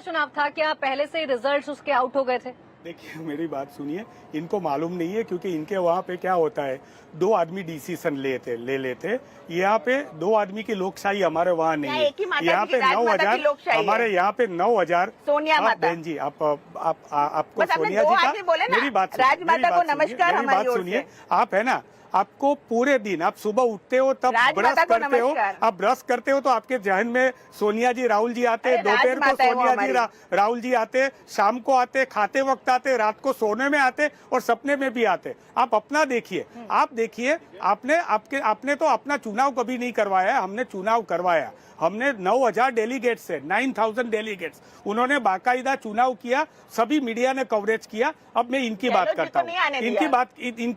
चुनाव था, क्या पहले से रिजल्ट्स उसके आउट हो गए थे? देखिए मेरी बात सुनिए, इनको मालूम नहीं है क्योंकि इनके वहाँ पे क्या होता है, 2 आदमी डिसीजन ले लेते। यहाँ पे 2 आदमी की लोकशाही हमारे वहाँ नहीं है। यहाँ पे 9,000, हमारे यहाँ पे 9,000। सोनिया माता बहन जी, आपको सोनिया जी का मेरी बात राजमाता को नमस्कार हमारी ओर से। आप है ना, आपको पूरे दिन आप सुबह उठते हो तब ब्रश करते हो, आप ब्रश करते हो तो आपके जहन में सोनिया जी राहुल जी आते, दोपहर को सोनिया जी राहुल जी आते, शाम को आते, खाते वक्त आते, रात को सोने में आते और सपने में भी आते। आप अपना देखिए, आप देखिए, आपने तो अपना चुनाव कभी नहीं करवाया, हमने चुनाव करवाया। हमने 9,000 डेलीगेट्स से 9,000 डेलीगेट्स, उन्होंने बाकायदा चुनाव किया, सभी मीडिया ने कवरेज किया। अब मैं इनकी बात करता हूँ, इनकी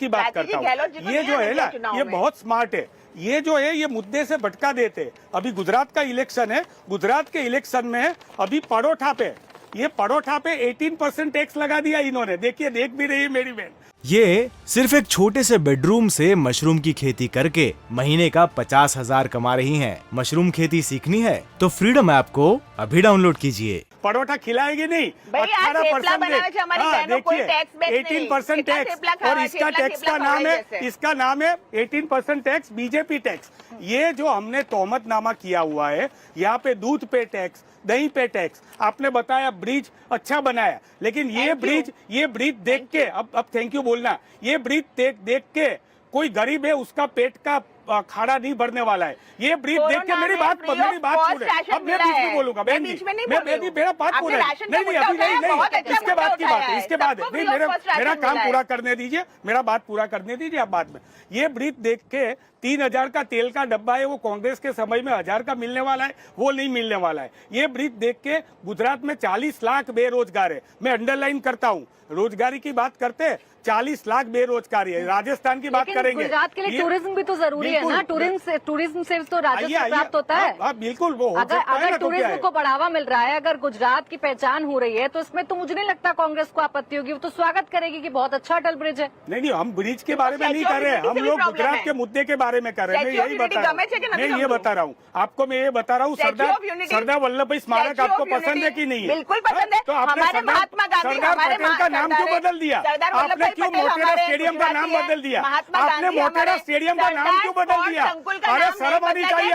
बात करता हूँ। ये जो है ना, ये बहुत स्मार्ट है। ये जो है ये मुद्दे से भटका देते। अभी गुजरात का इलेक्शन है, गुजरात के इलेक्शन में अभी परोठा पे 18% टैक्स लगा दिया इन्होंने। देखिए, देख भी रही है मेरी बहन। ये सिर्फ एक छोटे से बेडरूम से मशरूम की खेती करके महीने का 50,000 कमा रही हैं। मशरूम खेती सीखनी है तो फ्रीडम ऐप को अभी डाउनलोड कीजिए। परोठा खिलाएगी नहीं, 18% देखिए 18% टैक्स, और इसका नाम है 18% टैक्स, बीजेपी टैक्स। ये जो हमने तोहमतनामा किया हुआ है, यहाँ पे दूध पे टैक्स, दही पे टैक्स, आपने बताया ब्रिज अच्छा बनाया, लेकिन ये ब्रिज देख के अब थैंक यू बोलना, ये ब्रिज देख के कोई गरीब है उसका पेट का खाड़ा नहीं भरने वाला है। ये ब्रीफ देख के मेरी बात सुने। अब मैं बीच में बोलूंगा बहन जी, मेरा बात पूरा है। नहीं अभी नहीं, इसके बाद की बात है, इसके बाद है। नहीं, मेरा काम पूरा करने दीजिए, मेरा बात पूरा करने दीजिए आप बाद में। ये ब्रीफ देख के 3,000 का तेल का डब्बा है, वो कांग्रेस के समय में 1,000 का मिलने वाला है, वो नहीं मिलने वाला है। ये ब्रीफ देख के गुजरात में 40 लाख बेरोजगार है। मैं अंडरलाइन करता हूँ, रोजगारी की बात करते 40 लाख बेरोजगारी है। राजस्थान की बात करेंगे, गुजरात के लिए टूरिज्म भी तो जरूरी है ना, टूरिज्म से तो राजस्व प्राप्त होता है। बिल्कुल, वो अगर टूरिज्म को बढ़ावा मिल रहा है, अगर गुजरात की पहचान हो रही है, तो इसमें तो मुझे नहीं लगता कांग्रेस को आपत्ति होगी। वो तो स्वागत करेगी कि बहुत अच्छा अटल ब्रिज है। नहीं, हम ब्रिज के बारे में नहीं कर रहे हैं, हम लोग गुजरात के मुद्दे के बारे में कर रहे हैं। मैं यही बता रहा हूँ आपको, मैं ये बता रहा हूँ, सरदार वल्लभ भाई स्मारक आपको पसंद है कि नहीं है? बिल्कुल पसंद है। तो आपने सरदार पटेल का नाम क्यों बदल दिया? आपने क्यों मोटेरा स्टेडियम का नाम बदल दिया? आपने मोटेरा स्टेडियम का नाम क्यों बदल दिया? अरे शर्म आनी चाहिए,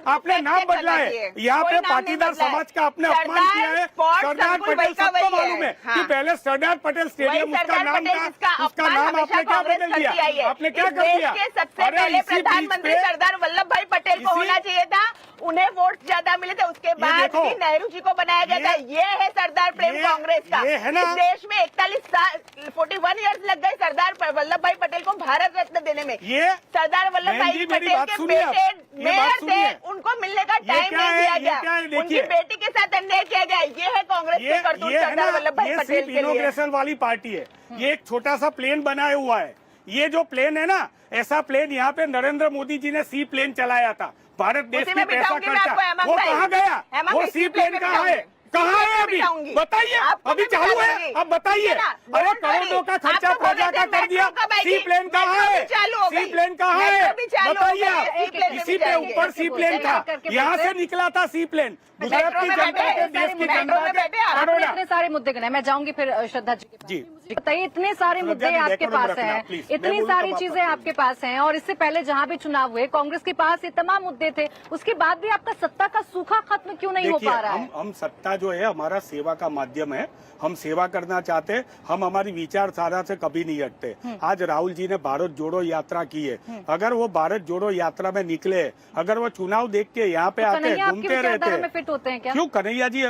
आपने नाम बदला है। यहाँ पे पाटीदार समाज का आपने अपमान किया है। सरदार पटेल सबको मालूम है कि पहले सरदार पटेल स्टेडियम उसका नाम था, उसका नाम आपने क्या बदल दिया? आपने क्या कर दिया? सबसे पहले प्रधानमंत्री सरदार वल्लभ भाई पटेल को होना चाहिए था, उन्हें वोट ज्यादा मिले थे, उसके बाद ही नेहरू जी को बनाया गया था। ये है सरदार प्रेम कांग्रेस का। इस देश में 41 साल 41 ईयर्स लग गए सरदार वल्लभ भाई पटेल को भारत रत्न देने में। ये सरदार वल्लभ भाई पटेल के बेटे मेयर थे, उनको मिलने का टाइम नहीं दिया गया, उनकी बेटी के साथ अन्याय किया गया। ये है कांग्रेस के करतूत सरदार वल्लभ भाई पटेल के लिए। इनॉग्रेशन वाली पार्टी है, ये एक छोटा सा प्लेन बनाया हुआ है। ये जो प्लेन है ना, ऐसा प्लेन यहाँ पे नरेंद्र मोदी जी ने सी प्लेन चलाया था। भारत देश की पैसा खर्चा, वो कहाँ गया? वो सी प्लेन कहाँ है? कहाँ है अभी? बताइए, अभी चालू है, अब बताइए। अरे करोड़ों का खर्चा प्रजा का कर दिया, सी प्लेन कहाँ है? सी प्लेन कहाँ है? बताइए। इसी पे ऊपर सी प्लेन था, यहाँ से निकला था सी प्लेन। गुजरात की जनता के, देश की जनता के इतने सारे मुद्दे गिनाए, मैं जाऊंगी फिर श्रद्धा जी के पास। जी बताइए, इतने सारे मुद्दे आपके पास हैं, इतनी सारी चीजें आपके पास हैं, और इससे पहले जहाँ भी चुनाव हुए कांग्रेस के पास ये तमाम मुद्दे थे, उसके बाद भी आपका सत्ता का सूखा खत्म क्यों नहीं हो पा रहा है? हम सत्ता जो है हमारा सेवा का माध्यम है, हम सेवा करना चाहते हैं, हम हमारी विचारधारा से कभी नहीं हटते। आज राहुल जी ने भारत जोड़ो यात्रा की है, अगर वो भारत जोड़ो यात्रा में निकले, अगर वो चुनाव देख के यहाँ पे आते घूमते रहते फिट होते हैं क्या? क्यों कन्हैया जी,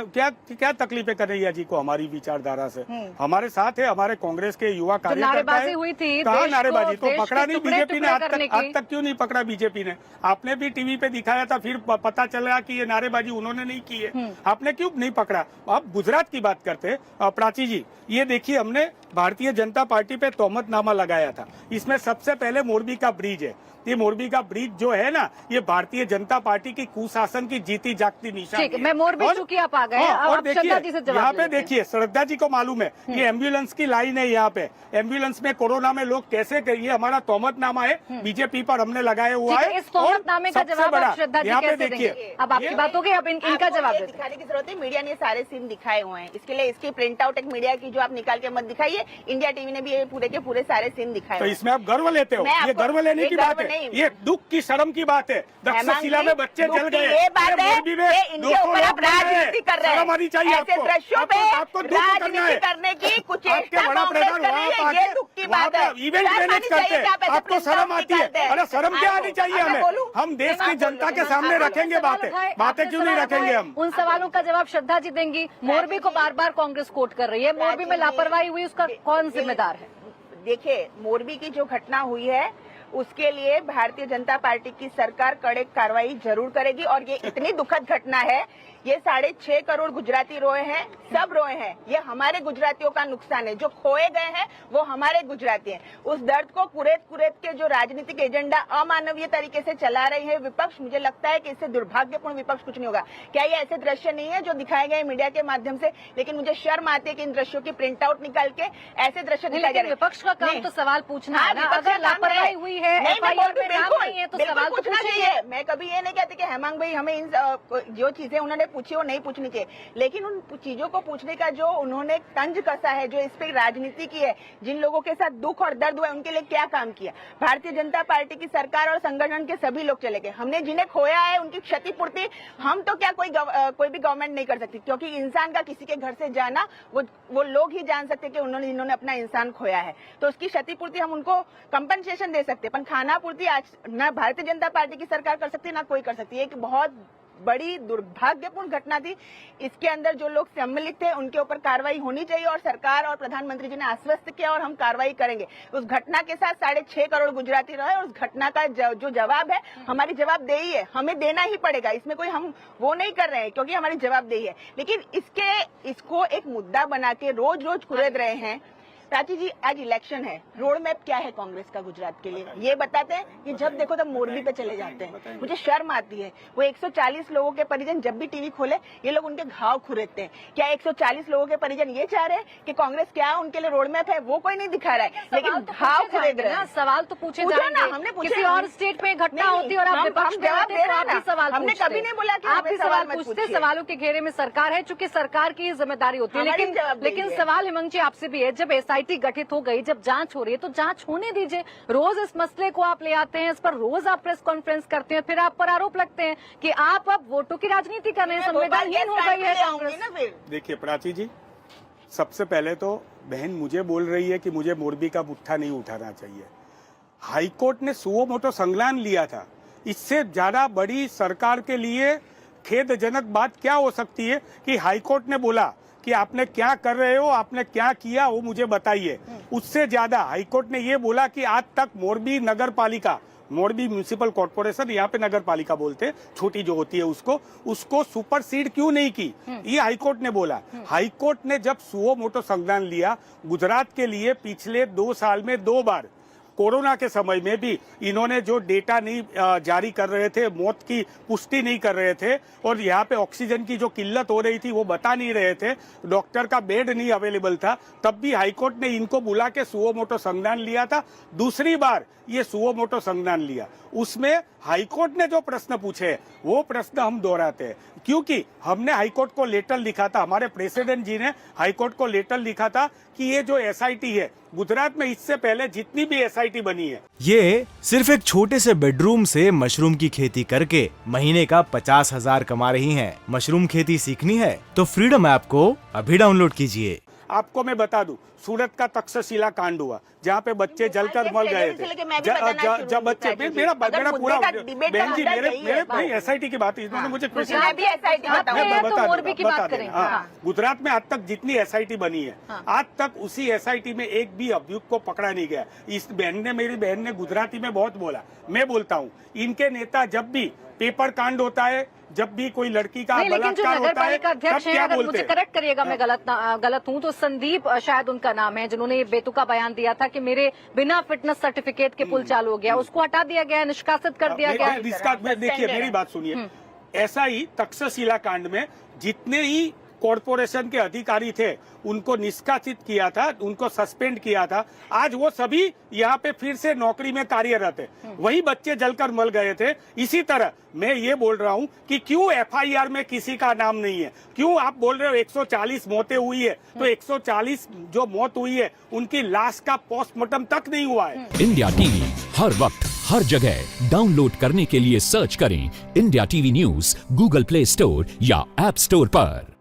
क्या तकलीफ है कन्हैया जी को हमारी विचारधारा से? हमारे साथ है, हमारे कांग्रेस के युवा कार्यकर्ता है। हुई थी, कहाँ नारेबाजी? तो पकड़ा नहीं बीजेपी ने, आज तक क्यों नहीं पकड़ा बीजेपी ने? आपने भी टीवी पे दिखाया था, फिर पता चला कि ये नारेबाजी उन्होंने नहीं की है, आपने क्यों नहीं पकड़ा? आप गुजरात की बात करते प्राची जी, ये देखिए हमने भारतीय जनता पार्टी पे तोहमतनामा लगाया था। इसमें सबसे पहले मोरबी का ब्रिज है। ये मोरबी का ब्रिज जो है ना, ये भारतीय जनता पार्टी की कुशासन की जीती जागती निशानी है। मैं मोरबी चूंकि आप आ गए, और देखिए यहाँ पे देखिए, श्रद्धा जी को मालूम है ये एम्बुलेंस की लाइन है। यहाँ पे एम्बुलेंस में कोरोना में लोग कैसे गए, ये हमारा तोहमतनामा है, बीजेपी पर हमने लगाया हुआ है। इस तोहमतनामे का जवाब आप श्रद्धा जी कैसे देंगे? अब आपकी बात होगी, अब इनका जवाब दिखाने की जरूरत है। मीडिया ने सारे सीन दिखाए हुए हैं, इसके लिए इसकी प्रिंट आउट एक मीडिया की जो आप निकाल के मत दिखाइए। इंडिया टीवी ने भी ये पूरे के पूरे सारे सीन दिखाए। तो इसमें आप गर्व लेते हो? ये गर्व लेने की बात है, ये दुख की शर्म की बात है। तक्षशिला में बच्चे जल गए, ये बात है, मोरबी में इनके ऊपर आप राजनीति कर रहे हैं। शर्म आनी चाहिए ऐसे दृश्यों पे राजनीति करने की कुछ बड़ा प्रधान ये दुख की बात है। इवेंट मैनेज करते हैं, आपको शर्म आती है? अरे शर्म क्या आनी चाहिए हमें? हम देश की जनता के सामने रखेंगे बातें क्यों नहीं रखेंगे हम? उन सवालों का जवाब श्रद्धा जी देंगी। मोरबी को बार बार कांग्रेस कोट कर रही है, मोरबी में लापरवाही हुई, उसका कौन जिम्मेदार है? देखिए, मोरबी की जो घटना हुई है उसके लिए भारतीय जनता पार्टी की सरकार कड़े कार्रवाई जरूर करेगी। और ये इतनी दुखद घटना है, ये 6.5 करोड़ गुजराती रोए हैं, सब रोए हैं। ये हमारे गुजरातियों का नुकसान है, जो खोए गए हैं वो हमारे गुजराती हैं। उस दर्द को कुरेद के जो राजनीतिक एजेंडा अमानवीय तरीके से चला रही है विपक्ष, मुझे लगता है कि इससे दुर्भाग्यपूर्ण विपक्ष कुछ नहीं होगा। क्या ये ऐसे दृश्य नहीं है जो दिखाए गए मीडिया के माध्यम से? लेकिन मुझे शर्म आती है कि इन दृश्यों की प्रिंट आउट निकाल के ऐसे दृश्य दिखाए जा रहे हैं। विपक्ष का काम तो सवाल पूछना है ना। अगर लापरवाही हुई है, FIR में नाम नहीं है, तो सवाल पूछना चाहिए। मैं कभी ये नहीं कहती कि हेमंत भाई हमें इन जो चीजें उन्होंने पूछी वो नहीं पूछनी चाहिए, लेकिन उन चीजों को पूछने का जो उन्होंने तंज कसा है, जो इस पे राजनीति की है, जिन लोगों के साथ दुख और दर्द हुआ है, उनके लिए क्या काम किया। भारतीय जनता पार्टी की सरकार और संगठन के सभी लोग चले गए। हमने जिन्हें खोया है उनकी क्षतिपूर्ति हम तो क्या कोई भी गवर्नमेंट नहीं कर सकती, क्योंकि इंसान का किसी के घर से जाना वो लोग ही जान सकते कि जिन्होंने अपना इंसान खोया है, तो उसकी क्षतिपूर्ति हम उनको कंपनसेशन दे सकते, पर खाना पूर्ति आज न भारतीय जनता पार्टी की सरकार कर सकती, ना कोई कर सकती है। एक बहुत बड़ी दुर्भाग्यपूर्ण घटना थी। इसके अंदर जो लोग सम्मिलित थे उनके ऊपर कार्रवाई होनी चाहिए, और सरकार और प्रधानमंत्री जी ने आश्वस्त किया और हम कार्रवाई करेंगे। उस घटना के साथ 6.5 करोड़ गुजराती रहे, और उस घटना का जो जवाब है हमारी जवाबदेही है, हमें देना ही पड़ेगा। इसमें कोई हम वो नहीं कर रहे हैं, क्योंकि हमारी जवाबदेही है। लेकिन इसको एक मुद्दा बना के रोज रोज कुरेद रहे हैं। प्राची जी, आज इलेक्शन है, रोड मैप क्या है कांग्रेस का गुजरात के लिए ये बताते हैं कि जब देखो तब मोरबी पे चले जाते हैं। मुझे शर्म आती है। वो 140 लोगों के परिजन जब भी टीवी खोले ये लोग उनके घाव खुरेदते हैं। क्या 140 लोगों के परिजन ये चाह रहे हैं कि कांग्रेस क्या उनके लिए रोड मैप है? वो कोई नहीं दिखा रहा है, लेकिन घाव खुरेद रहे हैं। सवाल तो पूछे जाएंगे। हमने किसी और स्टेट में घटना होती और आप विपक्ष में आते तो आप भी सवाल हमने कभी नहीं बोला कि आप भी सवाल पूछते। सवालों के घेरे में सरकार है, चूंकि सरकार की जिम्मेदारी होती है। लेकिन सवाल हेमंत जी आपसे भी है, जब SIT गठित हो गई, जब जांच हो रही है तो जांच होने दीजिए। रोज इस मसले को आप ले आते हैं, इस पर रोज आप प्रेस कॉन्फ्रेंस करते हैं, फिर आप पर आरोप लगते हैं कि आप अब वोटों की राजनीति कर रहे हैं, संवेदनहीन हो गई है कांग्रेस। देखिए प्राची जी, सबसे पहले तो बहन मुझे बोल रही है कि मुझे मोरबी का मुट्ठा नहीं उठाना चाहिए। हाईकोर्ट ने सुओ मोटो संज्ञान लिया था। इससे ज्यादा बड़ी सरकार के लिए खेदजनक बात क्या हो सकती है कि हाईकोर्ट ने बोला कि आपने क्या कर रहे हो, आपने क्या किया वो मुझे बताइए। उससे ज्यादा हाईकोर्ट ने ये बोला कि आज तक मोरबी नगर पालिका, मोरबी म्यूनिसिपल कॉर्पोरेशन, यहाँ पे नगर पालिका बोलते हैं, छोटी जो होती है उसको सुपरसीड क्यों नहीं की, ये हाईकोर्ट ने बोला। हाईकोर्ट ने जब सुओ मोटो संज्ञान लिया, गुजरात के लिए पिछले 2 साल में 2 बार, कोरोना के समय में भी इन्होंने जो डेटा नहीं जारी कर रहे थे, मौत की पुष्टि नहीं कर रहे थे, और यहाँ पे ऑक्सीजन की जो किल्लत हो रही थी वो बता नहीं रहे थे, डॉक्टर का बेड नहीं अवेलेबल था, तब भी हाईकोर्ट ने इनको बुला के सुओ मोटो संज्ञान लिया था। दूसरी बार ये सुओ मोटो संज्ञान लिया, उसमें हाईकोर्ट ने जो प्रश्न पूछे वो प्रश्न हम दोहराते हैं, क्योंकि हमने हाईकोर्ट को लेटर लिखा था, हमारे प्रेसिडेंट जी ने हाईकोर्ट को लेटर लिखा था कि ये जो SIT है गुजरात में, इससे पहले जितनी भी SIT बनी है, ये सिर्फ एक छोटे से बेडरूम से मशरूम की खेती करके महीने का 50,000 कमा रही हैं। मशरूम खेती सीखनी है तो फ्रीडम ऐप को अभी डाउनलोड कीजिए। आपको मैं बता दूं, सूरत का तक्षशिला कांड हुआ जहाँ पे बच्चे जलकर मर गए थे। जब बच्चे मेरा पूरा बहन जी मेरे SIT की बात, इन्होंने मुझे गुजरात में आज तक जितनी SIT बनी है, आज तक उसी SIT में एक भी अभियुक्त को पकड़ा नहीं गया। इस मेरी बहन ने गुजराती में बहुत बोला, मैं बोलता हूँ, इनके नेता जब भी पेपर कांड होता है जब भी कोई लड़की का नहीं, लेकिन जो बलात्कार नगर होता है पालिका तब अध्यक्ष है, क्या अगर बोलते मुझे हैं? करेक्ट करिएगा मैं गलत हूँ, तो संदीप शायद उनका नाम है, जिन्होंने ये बेतुका बयान दिया था कि मेरे बिना फिटनेस सर्टिफिकेट के पुल चालू हो गया, उसको हटा दिया गया, निष्कासित कर दिया गया। देखिए मेरी बात सुनिए, ऐसा ही तक्षशिला कांड में जितने ही कॉरपोरेशन के अधिकारी थे उनको निष्कासित किया था, उनको सस्पेंड किया था, आज वो सभी यहाँ पे फिर से नौकरी में कार्यरत है। वही बच्चे जलकर मर गए थे। इसी तरह मैं ये बोल रहा हूँ कि क्यों एफआईआर में किसी का नाम नहीं है? क्यों आप बोल रहे हो 140 मौतें हुई है, तो 140 जो मौत हुई है उनकी लाश का पोस्टमार्टम तक नहीं हुआ है। इंडिया टीवी हर वक्त हर जगह डाउनलोड करने के लिए सर्च करें India TV news Google play store या ऐप स्टोर पर।